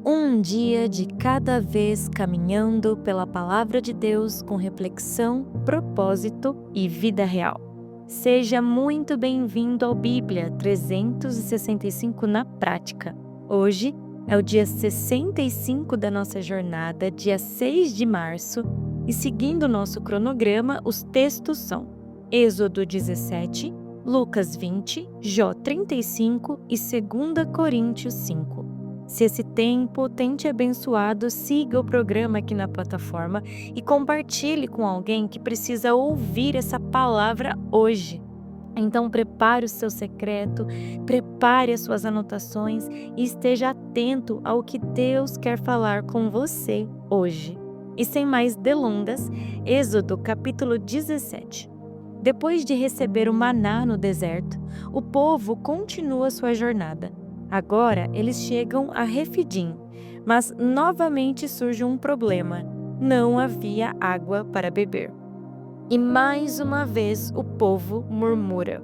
Um dia de cada vez caminhando pela palavra de Deus com reflexão, propósito e vida real. Seja muito bem-vindo ao Bíblia 365 na prática. Hoje é o dia 65 da nossa jornada, dia 6 de março, e seguindo o nosso cronograma, os textos são Êxodo 17, Lucas 20, Jó 35 e 2 Coríntios 5. Se esse tempo tem te abençoado, siga o programa aqui na plataforma e compartilhe com alguém que precisa ouvir essa palavra hoje. Então prepare o seu secreto, prepare as suas anotações e esteja atento ao que Deus quer falar com você hoje. E sem mais delongas, Êxodo capítulo 17. Depois de receber o maná no deserto, o povo continua sua jornada. Agora eles chegam a Refidim, mas novamente surge um problema: não havia água para beber. E mais uma vez o povo murmura.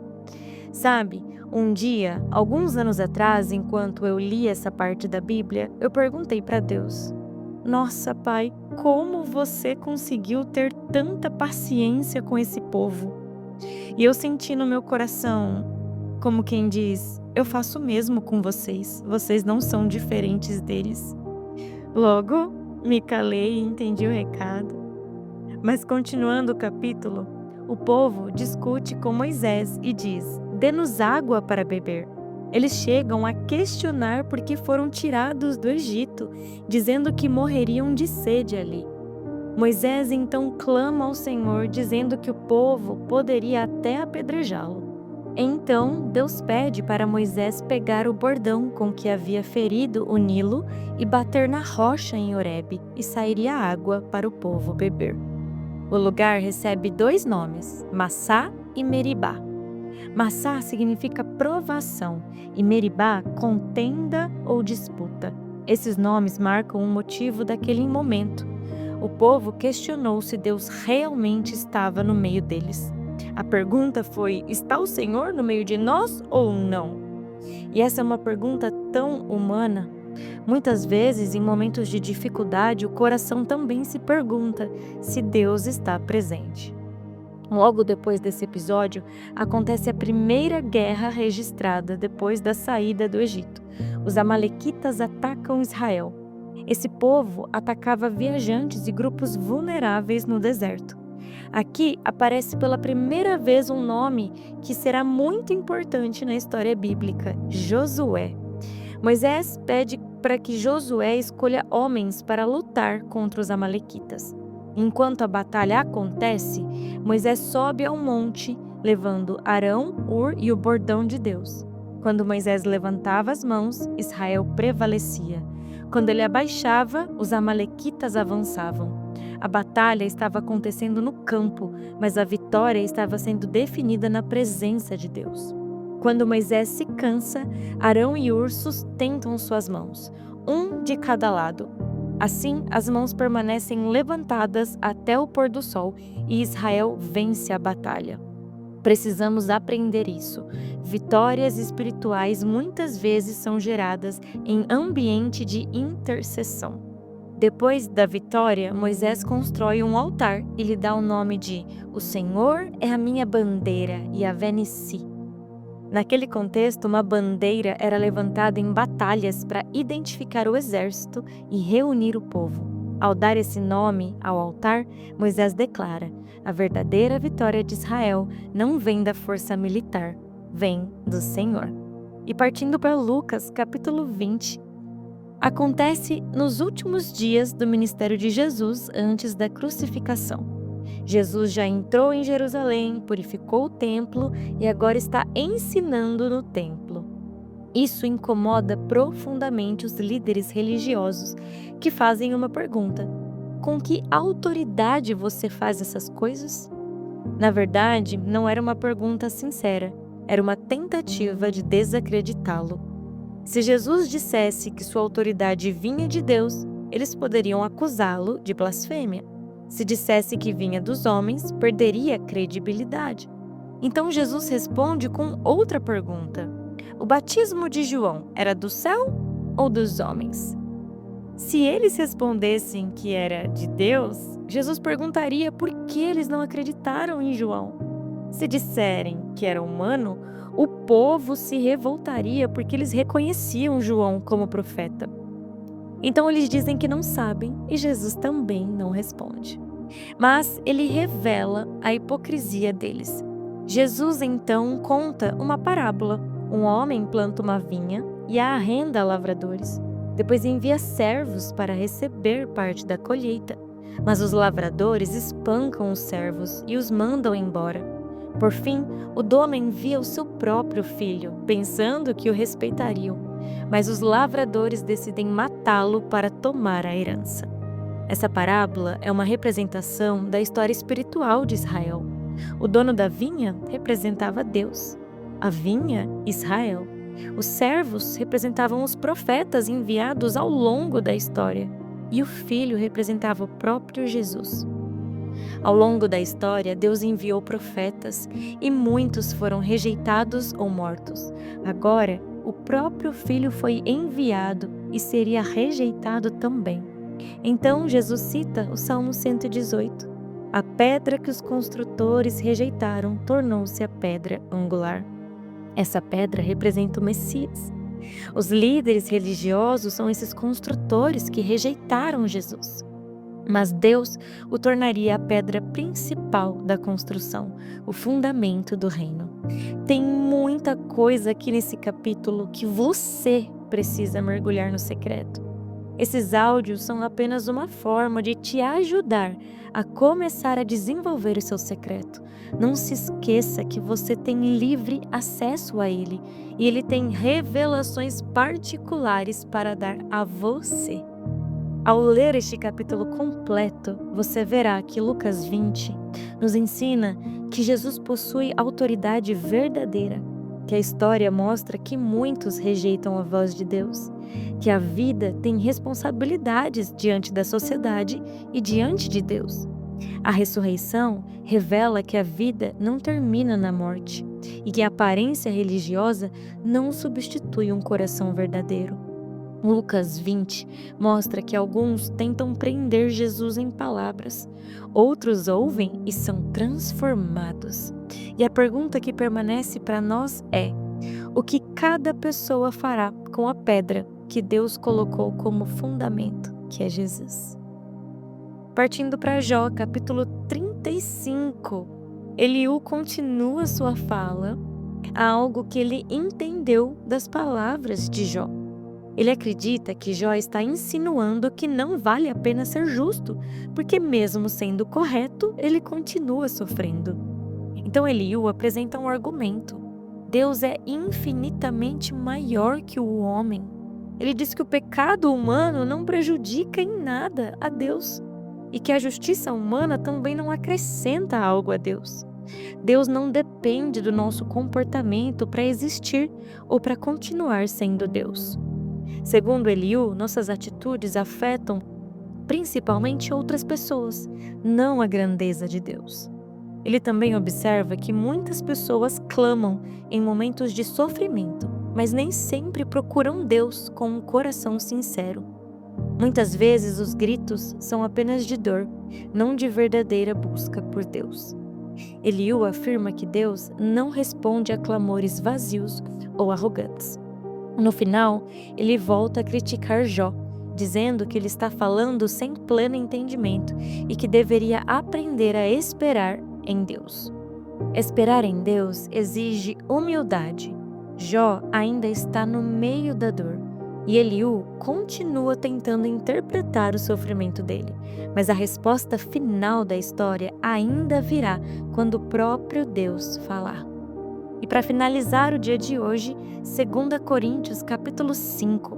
Sabe, um dia, alguns anos atrás, enquanto eu li essa parte da Bíblia, eu perguntei para Deus: Nossa, Pai, como você conseguiu ter tanta paciência com esse povo? E eu senti no meu coração, como quem diz: eu faço o mesmo com vocês, vocês não são diferentes deles. Logo, me calei e entendi o recado. Mas continuando o capítulo, o povo discute com Moisés e diz: dê-nos água para beber. Eles chegam a questionar por que foram tirados do Egito, dizendo que morreriam de sede ali. Moisés então clama ao Senhor, dizendo que o povo poderia até apedrejá-lo. Então Deus pede para Moisés pegar o bordão com que havia ferido o Nilo e bater na rocha em Horebe, e sairia água para o povo beber. O lugar recebe dois nomes, Massá e Meribá. Massá significa provação e Meribá, contenda ou disputa. Esses nomes marcam o motivo daquele momento. O povo questionou se Deus realmente estava no meio deles. A pergunta foi: está o Senhor no meio de nós ou não? E essa é uma pergunta tão humana. Muitas vezes, em momentos de dificuldade, o coração também se pergunta se Deus está presente. Logo depois desse episódio, acontece a primeira guerra registrada depois da saída do Egito. Os amalequitas atacam Israel. Esse povo atacava viajantes e grupos vulneráveis no deserto. Aqui aparece pela primeira vez um nome que será muito importante na história bíblica: Josué. Moisés pede para que Josué escolha homens para lutar contra os amalequitas. Enquanto a batalha acontece, Moisés sobe ao monte, levando Arão, Hur e o bordão de Deus. Quando Moisés levantava as mãos, Israel prevalecia. Quando ele abaixava, os amalequitas avançavam. A batalha estava acontecendo no campo, mas a vitória estava sendo definida na presença de Deus. Quando Moisés se cansa, Arão e Hur sustentam suas mãos, um de cada lado. Assim, as mãos permanecem levantadas até o pôr do sol e Israel vence a batalha. Precisamos aprender isso. Vitórias espirituais muitas vezes são geradas em ambiente de intercessão. Depois da vitória, Moisés constrói um altar e lhe dá o nome de O Senhor é a minha bandeira, Yahvé Nissi. Naquele contexto, uma bandeira era levantada em batalhas para identificar o exército e reunir o povo. Ao dar esse nome ao altar, Moisés declara: a verdadeira vitória de Israel não vem da força militar, vem do Senhor. E partindo para Lucas, capítulo 20, acontece nos últimos dias do ministério de Jesus antes da crucificação. Jesus já entrou em Jerusalém, purificou o templo e agora está ensinando no templo. Isso incomoda profundamente os líderes religiosos, que fazem uma pergunta: com que autoridade você faz essas coisas? Na verdade, não era uma pergunta sincera, era uma tentativa de desacreditá-lo. Se Jesus dissesse que sua autoridade vinha de Deus, eles poderiam acusá-lo de blasfêmia. Se dissesse que vinha dos homens, perderia credibilidade. Então Jesus responde com outra pergunta: o batismo de João era do céu ou dos homens? Se eles respondessem que era de Deus, Jesus perguntaria por que eles não acreditaram em João. Se disserem que era humano, o povo se revoltaria porque eles reconheciam João como profeta. Então eles dizem que não sabem e Jesus também não responde. Mas ele revela a hipocrisia deles. Jesus então conta uma parábola. Um homem planta uma vinha e a arrenda a lavradores. Depois envia servos para receber parte da colheita. Mas os lavradores espancam os servos e os mandam embora. Por fim, o dono envia o seu próprio filho, pensando que o respeitariam. Mas os lavradores decidem matá-lo para tomar a herança. Essa parábola é uma representação da história espiritual de Israel. O dono da vinha representava Deus, a vinha, Israel. Os servos representavam os profetas enviados ao longo da história, e o filho representava o próprio Jesus. Ao longo da história, Deus enviou profetas e muitos foram rejeitados ou mortos. Agora, o próprio filho foi enviado e seria rejeitado também. Então, Jesus cita o Salmo 118. A pedra que os construtores rejeitaram tornou-se a pedra angular. Essa pedra representa o Messias. Os líderes religiosos são esses construtores que rejeitaram Jesus. Mas Deus o tornaria a pedra principal da construção, o fundamento do reino. Tem muita coisa aqui nesse capítulo que você precisa mergulhar no secreto. Esses áudios são apenas uma forma de te ajudar a começar a desenvolver o seu secreto. Não se esqueça que você tem livre acesso a ele e ele tem revelações particulares para dar a você. Ao ler este capítulo completo, você verá que Lucas 20 nos ensina que Jesus possui autoridade verdadeira, que a história mostra que muitos rejeitam a voz de Deus, que a vida tem responsabilidades diante da sociedade e diante de Deus. A ressurreição revela que a vida não termina na morte e que a aparência religiosa não substitui um coração verdadeiro. Lucas 20 mostra que alguns tentam prender Jesus em palavras, outros ouvem e são transformados. E a pergunta que permanece para nós é: o que cada pessoa fará com a pedra que Deus colocou como fundamento, que é Jesus? Partindo para Jó, capítulo 35, Eliú continua sua fala, algo que ele entendeu das palavras de Jó. Ele acredita que Jó está insinuando que não vale a pena ser justo, porque mesmo sendo correto, ele continua sofrendo. Então Eliú apresenta um argumento. Deus é infinitamente maior que o homem. Ele diz que o pecado humano não prejudica em nada a Deus e que a justiça humana também não acrescenta algo a Deus. Deus não depende do nosso comportamento para existir ou para continuar sendo Deus. Segundo Eliú, nossas atitudes afetam principalmente outras pessoas, não a grandeza de Deus. Ele também observa que muitas pessoas clamam em momentos de sofrimento, mas nem sempre procuram Deus com um coração sincero. Muitas vezes os gritos são apenas de dor, não de verdadeira busca por Deus. Eliú afirma que Deus não responde a clamores vazios ou arrogantes. No final, ele volta a criticar Jó, dizendo que ele está falando sem pleno entendimento e que deveria aprender a esperar em Deus. Esperar em Deus exige humildade. Jó ainda está no meio da dor e Eliú continua tentando interpretar o sofrimento dele, mas a resposta final da história ainda virá quando o próprio Deus falar. E para finalizar o dia de hoje, 2 Coríntios capítulo 5.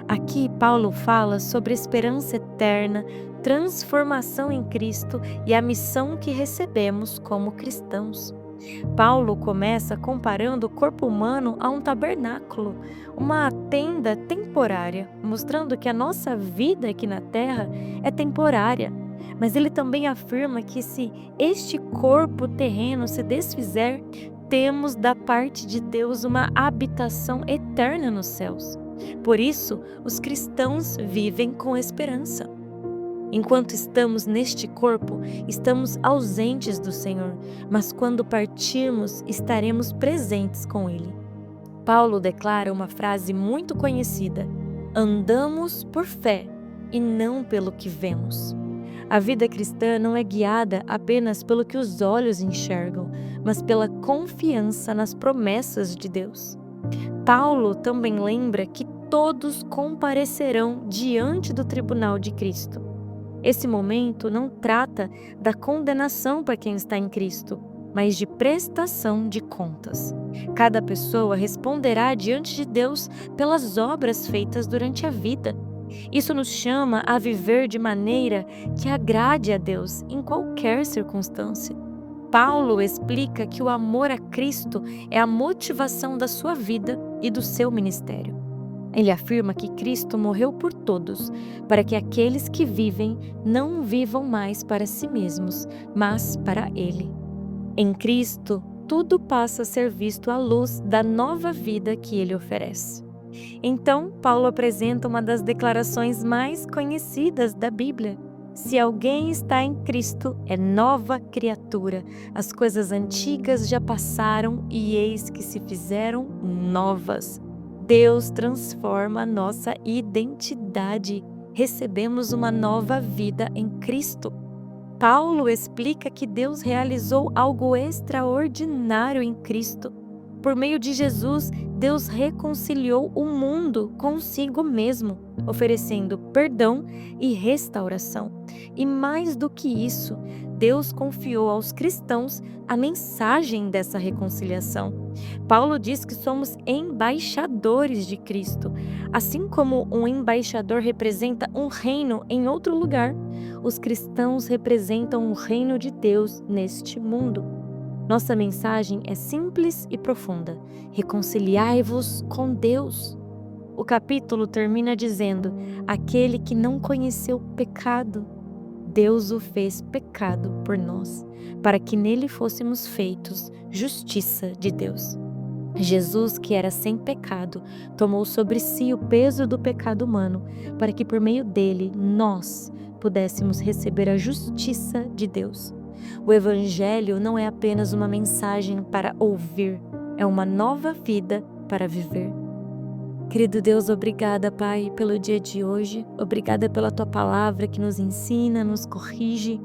Aqui Paulo fala sobre esperança eterna, transformação em Cristo e a missão que recebemos como cristãos. Paulo começa comparando o corpo humano a um tabernáculo, uma tenda temporária, mostrando que a nossa vida aqui na terra é temporária. Mas ele também afirma que se este corpo terreno se desfizer, temos da parte de Deus uma habitação eterna nos céus. Por isso, os cristãos vivem com esperança. Enquanto estamos neste corpo, estamos ausentes do Senhor, mas quando partirmos, estaremos presentes com Ele. Paulo declara uma frase muito conhecida: andamos por fé e não pelo que vemos. A vida cristã não é guiada apenas pelo que os olhos enxergam, mas pela confiança nas promessas de Deus. Paulo também lembra que todos comparecerão diante do tribunal de Cristo. Esse momento não trata da condenação para quem está em Cristo, mas de prestação de contas. Cada pessoa responderá diante de Deus pelas obras feitas durante a vida. Isso nos chama a viver de maneira que agrade a Deus em qualquer circunstância. Paulo explica que o amor a Cristo é a motivação da sua vida e do seu ministério. Ele afirma que Cristo morreu por todos, para que aqueles que vivem não vivam mais para si mesmos, mas para Ele. Em Cristo, tudo passa a ser visto à luz da nova vida que Ele oferece. Então, Paulo apresenta uma das declarações mais conhecidas da Bíblia. Se alguém está em Cristo, é nova criatura. As coisas antigas já passaram e eis que se fizeram novas. Deus transforma a nossa identidade. Recebemos uma nova vida em Cristo. Paulo explica que Deus realizou algo extraordinário em Cristo. Por meio de Jesus, Deus reconciliou o mundo consigo mesmo, oferecendo perdão e restauração. E mais do que isso, Deus confiou aos cristãos a mensagem dessa reconciliação. Paulo diz que somos embaixadores de Cristo. Assim como um embaixador representa um reino em outro lugar, os cristãos representam o reino de Deus neste mundo. Nossa mensagem é simples e profunda: reconciliai-vos com Deus. O capítulo termina dizendo: aquele que não conheceu pecado, Deus o fez pecado por nós, para que nele fôssemos feitos justiça de Deus. Jesus, que era sem pecado, tomou sobre si o peso do pecado humano, para que por meio dele nós pudéssemos receber a justiça de Deus. O Evangelho não é apenas uma mensagem para ouvir, é uma nova vida para viver. Querido Deus, obrigada, Pai, pelo dia de hoje. Obrigada pela Tua palavra que nos ensina, nos corrige,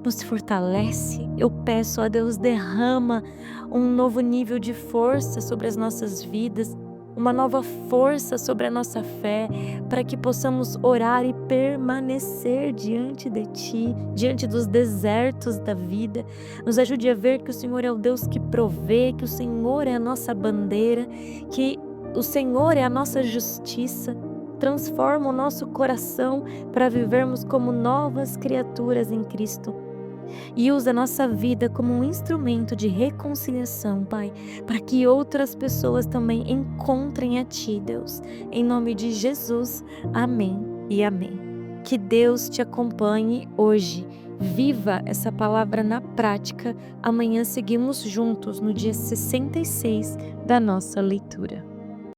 nos fortalece. Eu peço a Deus, derrama um novo nível de força sobre as nossas vidas, uma nova força sobre a nossa fé, para que possamos orar e permanecer diante de Ti, diante dos desertos da vida. Nos ajude a ver que o Senhor é o Deus que provê, que o Senhor é a nossa bandeira, que o Senhor é a nossa justiça. Transforma o nosso coração para vivermos como novas criaturas em Cristo. E usa a nossa vida como um instrumento de reconciliação, Pai, para que outras pessoas também encontrem a Ti, Deus. Em nome de Jesus, amém e amém. Que Deus te acompanhe hoje. Viva essa palavra na prática. Amanhã seguimos juntos no dia 66 da nossa leitura.